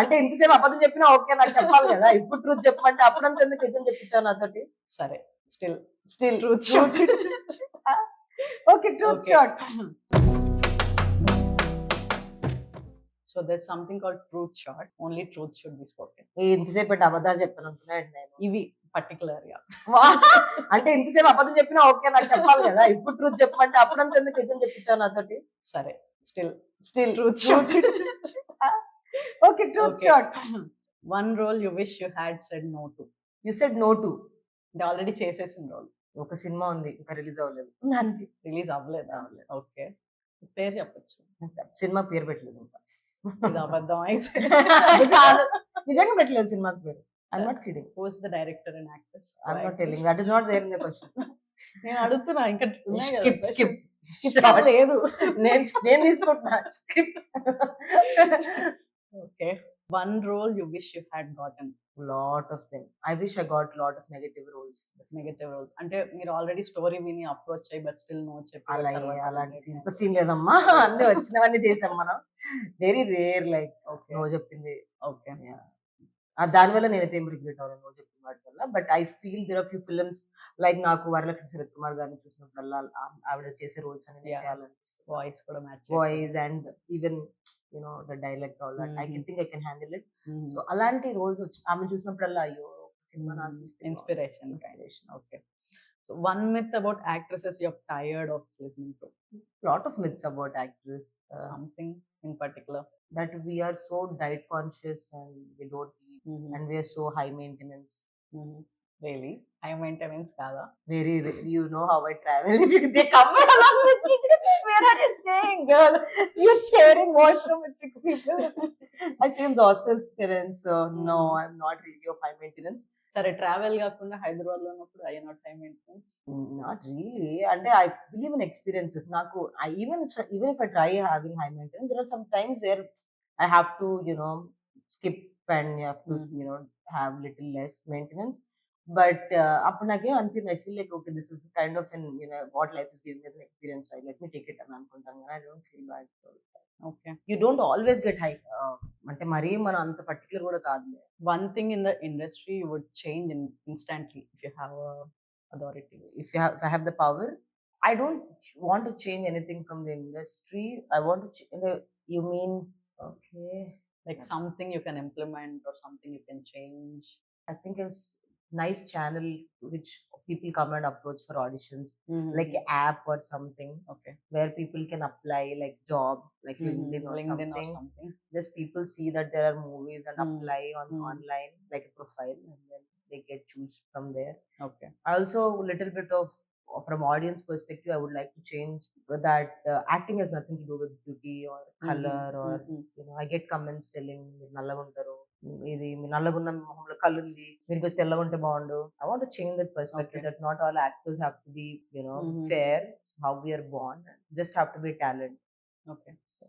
అంటే ఇంతసేపు అబద్ధం చెప్పినా ఓకే నాకు చెప్పాలి కదా. ఇప్పుడు ట్రూత్ చెప్పమంటే అప్పుడంతా ఎందుకు నిజం చెప్పించావు నాతోటి? సరే, still truth truth okay, truth Okay. Short. So there's something called truth short. Only truth should be spoken. ఇంతసేపు పెట్టి అబద్ధాలు చెప్పాను అనుకున్నాడు నేను. ఇవి particular గా. అంటే ఇంతసేపు అబద్ధం చెప్పినా ఓకే నాకు చెప్పాలి కదా. ఇప్పుడు ట్రూత్ చెప్పమంటే అప్పుడంతా ఎందుకు నిజం చెప్పించావు నాతోటి? సరే, still truth short. Okay, truth Okay. Short. One role you wish you had said no to. You said no to. అంటే ఆల్రెడీ చేసేసిన రోల్ ఒక సినిమా ఉంది, ఇంకా రిలీజ్ అవ్వలేదు. దానికి రిలీజ్ అవ్వలేదా? ఓకే, పేరు చెప్పొచ్చు. సినిమా పేరు పెట్టలేదు ఇంకా. ఇది అబద్ధం అయితే. అది కాదు, నిజంగా పెట్టలేదు సినిమాకి పేరు. I'm not kidding. Who is the director and actress? I'm not telling, that is not there in the question. నేను అడుగుతున్నా, ఇంకా ఉన్నాయి కదా స్కిప్ questions. స్కిప్. లేదు. నేను తీసుకుంటున్నా skip. Okay, one role you wish you had gotten. Lot of them. I wish I got lot of negative roles. Negative roles అంటే మీరు ఆల్రెడీ స్టోరీ విని అప్రోచ్ అయ్యి బట్ స్టిల్ నో చెప్పి అలాంటి ఇంత సీన్ లేదమ్మా. అన్ని వచ్చినవన్నీ చేసాం మనం. వెరీ రేర్ లైక్ నో చెప్పింది. ఓకే, దానివల్ల నేనైతే ఏం రిగ్రెట్ అవ్వలేదు నో చెప్పిన వాటి వల్ల. But I feel there are few films like నాకు వరలక్ష్మి శరత్ కుమార్ గారిని చూసినప్పుడల్లా ఆవిడ చేసే రోల్స్ అనేది Yeah. చేయాలనిపిస్తుంది. వాయిస్ కూడా match voice and even the dialect all that I think I can handle it. So అలాంటి రోల్స్ వచ్చి ఆమె చూసినప్పుడల్లా అయ్యో సినిమా నాకు inspiration. Okay, so one myth about actresses you are tired of listening to. Lot of myths about actress. Something in particular that we are so diet conscious and we don't eat and we are so high maintenance. Really high maintenance కాదా? Very you know how I travel. They come along with me. Where are you staying, girl? You're sharing washroom with 6 people. I stay in the hostels, parents. So no, I'm not really of high maintenance. సరే, travel కాకుండా హైదరాబాద్ లో ఉన్నప్పుడు I not high maintenance. Not really. And I believe in experiences. Naku, even if I try having high maintenance, there are some times where I have to, skip and you have to, have little less maintenance. But appudu nake anpinది, I feel like okay, this is kind of an what life is giving us an experience, right? Let me take it and అనుకుంటాను. I don't feel bad. Okay, You don't always get high. అంటే మరీ మనం అంత particular కూడా కాదు. One thing in the industry you would change instantly if you have authority. If I have the power, I don't want to change anything from the industry. I want to you mean okay, Like something you can implement or something you can change. I think it's nice channel which people come and approach for auditions, like an app or something. Okay, where people can apply like job, like LinkedIn or something. Just people see that there are movies and apply on online like a profile, and then they get choose from there. Okay, Also a little bit of from audience perspective, I would like to change that acting has nothing to do with beauty or color or I get comments telling మీరు నల్లగా ఉంటారు, ఇది మీ నల్లగున్న మొహంలో కళ్ళుంది, మీరు కొంచెం తెల్లగా ఉంటే బాగుండు. I want to change that perspective. Okay. that not all actors have to be fair. It's how we are born. Just have to be talent. okay. So